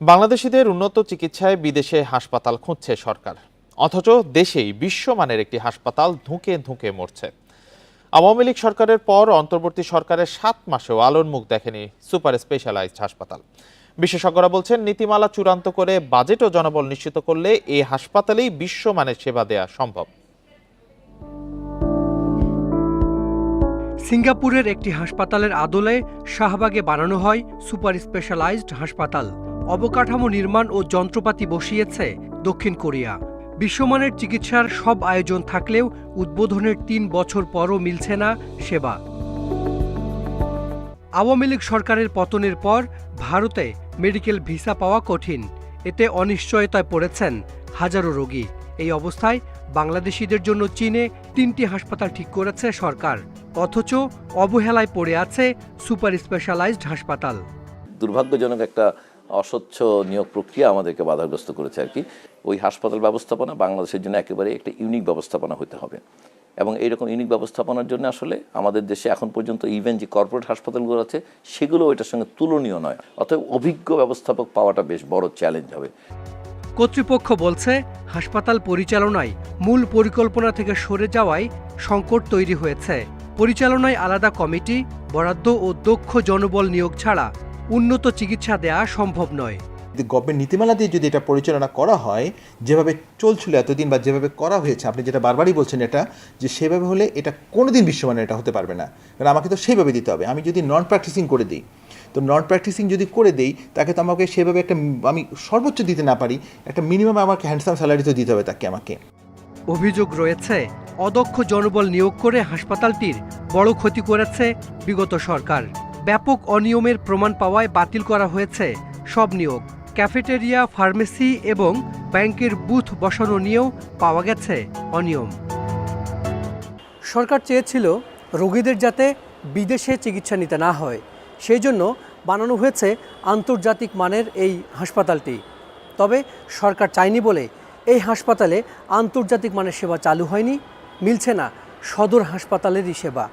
বাংলাদেশিদের উন্নত চিকিৎসায় বিদেশে হাসপাতাল খুঁজছে সরকার, অথচ দেশেই বিশ্বমানের একটি হাসপাতাল ধুঁকে ধুঁকে মরছে। আওয়ামী লীগ সরকারের পর অন্তর্বর্তী সরকারের 7 মাসেও আলোর মুখ দেখেনি সুপার স্পেশালাইজড হাসপাতাল। বিশেষজ্ঞরা বলছেন, নীতিমালা চূড়ান্ত করে বাজেট ও জনবল নিশ্চিত করলে এই হাসপাতালেই বিশ্বমানের সেবা দেয়া সম্ভব। সিঙ্গাপুরের একটি হাসপাতালের আদলে শাহবাগে বানানো হয় সুপার স্পেশালাইজড হাসপাতাল। অবকাঠামো নির্মাণ ও যন্ত্রপাতি বসিয়েছে দক্ষিণ কোরিয়া। বিশ্বমানের চিকিৎসার সব আয়োজন থাকলেও উদ্বোধনের 3 বছর পরও মিলছে না সেবা। আওয়ামী লীগ সরকারের পতনের পর ভারতে মেডিকেল ভিসা পাওয়া কঠিন, এতে অনিশ্চয়তায় পড়েছেন হাজারো রোগী। এই অবস্থায় বাংলাদেশিদের জন্য চীনে 3টি হাসপাতাল ঠিক করেছে সরকার, অথচ অবহেলায় পড়ে আছে সুপার স্পেশালাইজড হাসপাতাল। দুর্ভাগ্যজনক একটা অস্বচ্ছ নিয়োগ প্রক্রিয়া আমাদেরকে বাধাগ্রস্ত করেছে আর কি। ওই হাসপাতাল ব্যবস্থাপনা বাংলাদেশের জন্য একেবারে একটা ইউনিক ব্যবস্থাপনা হতে হবে, এবং এইরকম ইউনিক ব্যবস্থাপনার জন্য আসলে আমাদের দেশে এখন পর্যন্ত ইভেন যে কর্পোরেট হাসপাতালগুলো আছে সেগুলো এটার সঙ্গে তুলনীয় নয়। অতএব অভিজ্ঞ ব্যবস্থাপক পাওয়াটা বেশ বড় চ্যালেঞ্জ হবে। কর্তৃপক্ষ বলছে, হাসপাতাল পরিচালনায় মূল পরিকল্পনা থেকে সরে যাওয়ায় সংকট তৈরি হয়েছে। পরিচালনায় আলাদা কমিটি, বরাদ্দ ও দক্ষ জনবল নিয়োগ ছাড়া উন্নত চিকিৎসা দেয়া সম্ভব নয়। গভর্নমেন্ট নীতিমালা দিয়ে যদি এটা পরিচালনা করা হয়, যেভাবে চলছিল এতদিন বা যেভাবে করা হয়েছে, আপনি যেটা বারবারই বলছেন এটা, যে সেভাবে হলে এটা কোনোদিন বিশ্বমানের এটা হতে পারবে না। কারণ আমাকে তো সেইভাবে দিতে হবে। আমি যদি নন প্র্যাকটিসিং করে দিই, তো নন প্র্যাকটিসিং যদি করে দেই, তাকে তো আমাকে সেভাবে একটা, আমি সর্বোচ্চ দিতে না পারি, একটা মিনিমাম আমাকে হ্যান্ডসাম স্যালারি তো দিতে হবে তাকে আমাকে। অভিযোগ রয়েছে, অদক্ষ জনবল নিয়োগ করে হাসপাতালটির বড় ক্ষতি করেছে বিগত সরকার। ব্যাপক অনিয়মের প্রমাণ পাওয়ায় বাতিল করা হয়েছে সব নিয়োগ। ক্যাফেটেরিয়া, ফার্মেসি এবং ব্যাংকের বুথ বসানো নিয়েও পাওয়া গেছে অনিয়ম। সরকার চেয়েছিল রোগীদের যাতে বিদেশে চিকিৎসা নিতে না হয়, সেই জন্য বানানো হয়েছে আন্তর্জাতিক মানের এই হাসপাতালটি। তবে সরকার চায়নি বলে এই হাসপাতালে আন্তর্জাতিক মানের সেবা চালু হয়নি, মিলছে না সদর হাসপাতালেরই সেবা।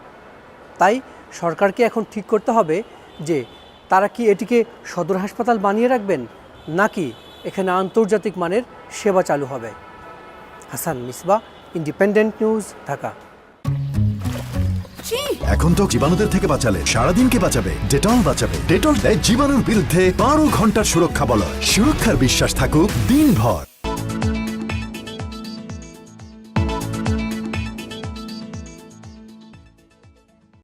তাই সরকারকে এখন ঠিক করতে হবে যে তারা কি এটিকে সদর হাসপাতাল বানিয়ে রাখবেন, নাকি এখানে আন্তর্জাতিক মানের সেবা চালু হবে। Hasan Misbah, independent news, Dhaka. এখন তো জীবাণুদের থেকে বাঁচালে সারাদিনকে বাঁচাবে ডেটল বাঁচাবে। ডেটল দেয় জীবাণুর বিরুদ্ধে 12 ঘন্টার সুরক্ষা বলয়। সুরক্ষার বিশ্বাস থাকুক দিনভর।